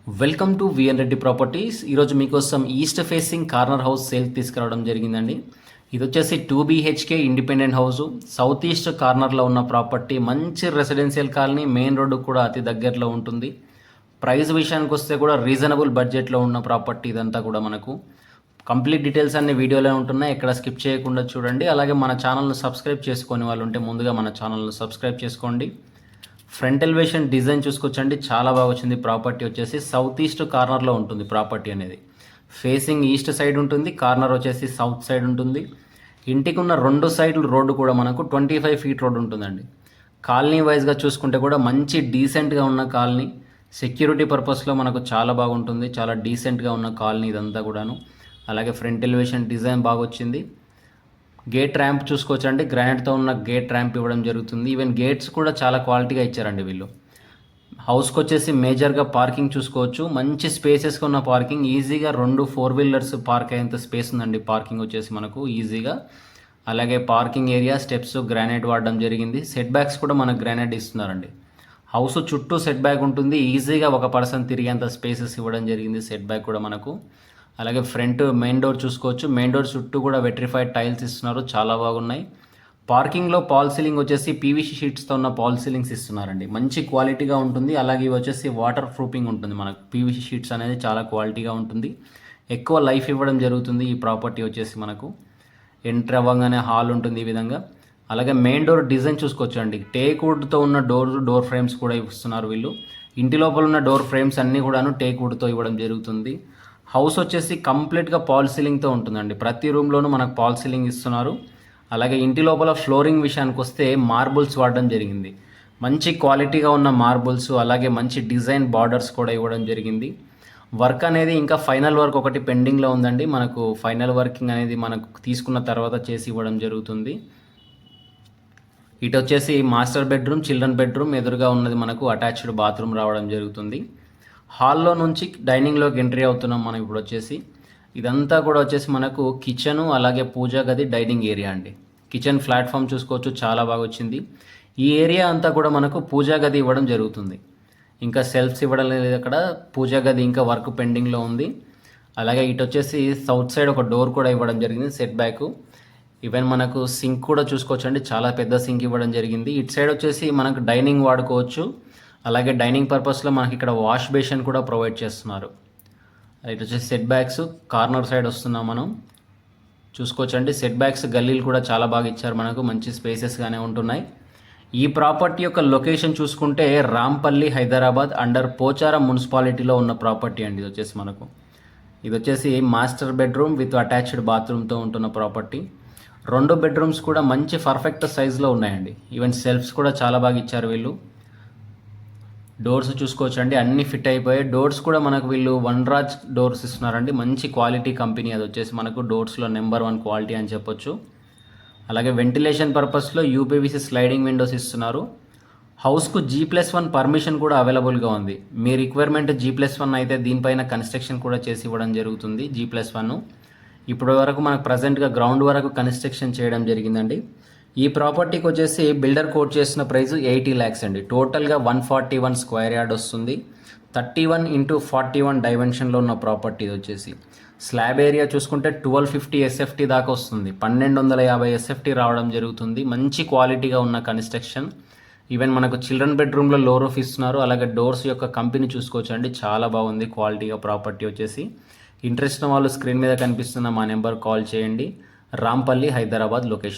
Welcome to VN Reddy properties. ఈరోజు మీకోసం east facing corner house sale తీసుకురావడం జరిగిందండి. ఇది వచ్చేసి 2 BHK independent house, south east కార్నర్లో ఉన్న ప్రాపర్టీ. మంచి రెసిడెన్షియల్ కాలనీ, మెయిన్ రోడ్డు కూడా అతి దగ్గరలో ఉంటుంది. ప్రైస్ విషయానికి వస్తే కూడా రీజనబుల్ బడ్జెట్లో ఉన్న ప్రాపర్టీ ఇదంతా కూడా మనకు. కంప్లీట్ డీటెయిల్స్ అన్ని వీడియోలో ఉంటున్నాయి, ఎక్కడ స్కిప్ చేయకుండా చూడండి. అలాగే మన ఛానల్ను సబ్స్క్రైబ్ చేసుకునే వాళ్ళు ఉంటే ముందుగా మన ఛానల్ను సబ్స్క్రైబ్ చేసుకోండి. ఫ్రంట్ ఎలివేషన్ డిజైన్ చూసుకోవచ్చండి, చాలా బాగా వచ్చింది. ప్రాపర్టీ వచ్చేసి సౌత్ ఈస్ట్ కార్నర్లో ఉంటుంది. ప్రాపర్టీ అనేది ఫేసింగ్ ఈస్ట్ సైడ్ ఉంటుంది, కార్నర్ వచ్చేసి సౌత్ సైడ్ ఉంటుంది. ఇంటికి ఉన్న 2 సైడ్లు రోడ్డు కూడా మనకు 25 ఫీట్ రోడ్డు ఉంటుందండి. కాలనీ వైజ్గా చూసుకుంటే కూడా మంచి డీసెంట్గా ఉన్న కాలనీ, సెక్యూరిటీ పర్పస్లో మనకు చాలా బాగుంటుంది. చాలా డీసెంట్గా ఉన్న కాలనీ ఇదంతా కూడాను. అలాగే ఫ్రంట్ ఎలివేషన్ డిజైన్ బాగా వచ్చింది. గేట్ ర్యాంప్ చూసుకోవచ్చండి, గ్రానైట్తో ఉన్న గేట్ ర్యాంప్ ఇవ్వడం జరుగుతుంది. ఈవెన్ గేట్స్ కూడా చాలా క్వాలిటీగా ఇచ్చారండి వీళ్ళు. హౌస్కి వచ్చేసి మేజర్గా పార్కింగ్ చూసుకోవచ్చు, మంచి స్పేసెస్గా ఉన్న పార్కింగ్. ఈజీగా 2 4 వీలర్స్ పార్క్ అయ్యేంత స్పేస్ ఉందండి పార్కింగ్ వచ్చేసి మనకు ఈజీగా. అలాగే పార్కింగ్ ఏరియా, స్టెప్స్ గ్రానైట్ వాడడం జరిగింది. సెట్ బ్యాక్స్ కూడా మనకు గ్రానైట్ ఇస్తున్నారండి. హౌస్ చుట్టూ సెట్ బ్యాక్ ఉంటుంది, ఈజీగా ఒక పర్సన్ తిరిగేంత స్పేసెస్ ఇవ్వడం జరిగింది. సెట్ బ్యాక్ కూడా మనకు. అలాగే ఫ్రంట్ మెయిన్ డోర్ చూసుకోవచ్చు, మెయిన్ డోర్ చుట్టూ కూడా వెట్రిఫైడ్ టైల్స్ ఇస్తున్నారు, చాలా బాగున్నాయి. పార్కింగ్లో పాల్ సీలింగ్ వచ్చేసి పీవీసీ షీట్స్తో ఉన్న పాల్ సీలింగ్స్ ఇస్తున్నారండి, మంచి క్వాలిటీగా ఉంటుంది. అలాగే ఇవి వచ్చేసి వాటర్ ప్రూఫింగ్ ఉంటుంది. మనకు పీవీసీ షీట్స్ అనేది చాలా క్వాలిటీగా ఉంటుంది, ఎక్కువ లైఫ్ ఇవ్వడం జరుగుతుంది. ఈ ప్రాపర్టీ వచ్చేసి మనకు ఎంటర్ అవ్వగానే హాల్ ఉంటుంది ఈ విధంగా. అలాగే మెయిన్ డోర్ డిజైన్ చూసుకోవచ్చు అండి, టేక్ వుడ్తో ఉన్న డోర్ ఫ్రేమ్స్ కూడా ఇస్తున్నారు వీళ్ళు. ఇంటి లోపల ఉన్న డోర్ ఫ్రేమ్స్ అన్నీ కూడాను టేక్ వుడ్తో ఇవ్వడం జరుగుతుంది. హౌస్ వచ్చేసి కంప్లీట్గా పాల్ సీలింగ్తో ఉంటుందండి, ప్రతి రూమ్లోనూ మనకు పాల్ సీలింగ్ ఇస్తున్నారు. అలాగే ఇంటి లోపల ఫ్లోరింగ్ విషయానికి వస్తే మార్బుల్స్ వాడడం జరిగింది, మంచి క్వాలిటీగా ఉన్న మార్బుల్స్. అలాగే మంచి డిజైన్ బార్డర్స్ కూడా ఇవ్వడం జరిగింది. వర్క్ అనేది ఇంకా ఫైనల్ వర్క్ ఒకటి పెండింగ్లో ఉందండి, మనకు ఫైనల్ వర్కింగ్ అనేది మనకు తీసుకున్న తర్వాత చేసి ఇవ్వడం జరుగుతుంది. ఇటు వచ్చేసి మాస్టర్ బెడ్రూమ్, చిల్డ్రన్ బెడ్రూమ్, ఎదురుగా ఉన్నది మనకు అటాచ్డ్ బాత్రూమ్ రావడం జరుగుతుంది. హాల్లో నుంచి డైనింగ్లోకి ఎంట్రీ అవుతున్నాం మనం ఇప్పుడు వచ్చేసి. ఇదంతా కూడా వచ్చేసి మనకు కిచెను, అలాగే పూజా గది, డైనింగ్ ఏరియా అండి. కిచెన్ ప్లాట్ఫామ్ చూసుకోవచ్చు, చాలా బాగా వచ్చింది. ఈ ఏరియా అంతా కూడా మనకు పూజా గది ఇవ్వడం జరుగుతుంది. ఇంకా సెల్ఫ్స్ ఇవ్వడం లేదు అక్కడ, పూజా గది ఇంకా వర్క్ పెండింగ్లో ఉంది. అలాగే ఇటు వచ్చేసి సౌత్ సైడ్ ఒక డోర్ కూడా ఇవ్వడం జరిగింది, సెట్ బ్యాక్. ఈవెన్ మనకు సింక్ కూడా చూసుకోవచ్చు అండి, చాలా పెద్ద సింక్ ఇవ్వడం జరిగింది. ఇటు సైడ్ వచ్చేసి మనకు డైనింగ్ వాడుకోవచ్చు. అలాగే డైనింగ్ పర్పస్లో మనకి ఇక్కడ వాష్ బేసిన్ కూడా ప్రొవైడ్ చేస్తున్నారు. ఇటు వచ్చేసి సెట్ బ్యాక్స్ కార్నర్ సైడ్ వస్తున్నాం మనం చూసుకోవచ్చండి. సెట్ బ్యాక్స్ గల్లీలు కూడా చాలా బాగా ఇచ్చారు మనకు, మంచి స్పేసెస్గానే ఉంటున్నాయి. ఈ ప్రాపర్టీ యొక్క లొకేషన్ చూసుకుంటే రాంపల్లి, హైదరాబాద్, అండర్ పోచారం మున్సిపాలిటీలో ఉన్న ప్రాపర్టీ అండి. ఇది వచ్చేసి మాస్టర్ బెడ్రూమ్ విత్ అటాచ్డ్ బాత్రూమ్తో ఉంటున్న ప్రాపర్టీ. 2 బెడ్రూమ్స్ కూడా మంచి పర్ఫెక్ట్ సైజులో ఉన్నాయండి. ఈవెన్ సెల్ఫ్స్ కూడా చాలా బాగా ఇచ్చారు వీళ్ళు. డోర్స్ చూసుకోవచ్చు అండి, అన్ని ఫిట్ అయిపోయాయి. డోర్స్ కూడా మనకు వీళ్ళు వన్రాజ్ డోర్స్ ఇస్తున్నారండి, మంచి క్వాలిటీ కంపెనీ. అది వచ్చేసి మనకు డోర్స్లో నెంబర్ 1 క్వాలిటీ అని చెప్పొచ్చు. అలాగే వెంటిలేషన్ పర్పస్లో యూపీవీసీ స్లైడింగ్ విండోస్ ఇస్తున్నారు. హౌస్కు G+1 పర్మిషన్ కూడా అవైలబుల్గా ఉంది. మీ రిక్వైర్మెంట్ G+1 అయితే దీనిపైన కన్స్ట్రక్షన్ కూడా చేసి ఇవ్వడం జరుగుతుంది. G+1 ఇప్పటి వరకు మనకు ప్రజెంట్గా గ్రౌండ్ వరకు కన్స్ట్రక్షన్ చేయడం జరిగిందండి. ఈ ప్రాపర్టీకి వచ్చేసి బిల్డర్ కోట్ చేసిన ప్రైస్ 80 lakhs అండి. టోటల్గా 141 స్క్వేర్ యార్డ్ వస్తుంది. 31x41 డైమెన్షన్లో ఉన్న ప్రాపర్టీ ఇది వచ్చేసి. స్లాబ్ ఏరియా చూసుకుంటే 1250 SFT దాకా వస్తుంది, 1250 SFT రావడం జరుగుతుంది. మంచి క్వాలిటీగా ఉన్న కన్స్ట్రక్షన్. ఈవెన్ మనకు చిల్డ్రన్ బెడ్రూమ్లో లో రూఫ్ ఇస్తున్నారు. అలాగే డోర్స్ యొక్క కంపెనీ చూసుకోవచ్చు అండి, చాలా బాగుంది క్వాలిటీగా ప్రాపర్టీ వచ్చేసి. ఇంట్రెస్ట్ ఉన్న వాళ్ళు స్క్రీన్ మీద కనిపిస్తున్న మా నెంబర్ కాల్ చేయండి. రాంపల్లి, హైదరాబాద్ లొకేషన్.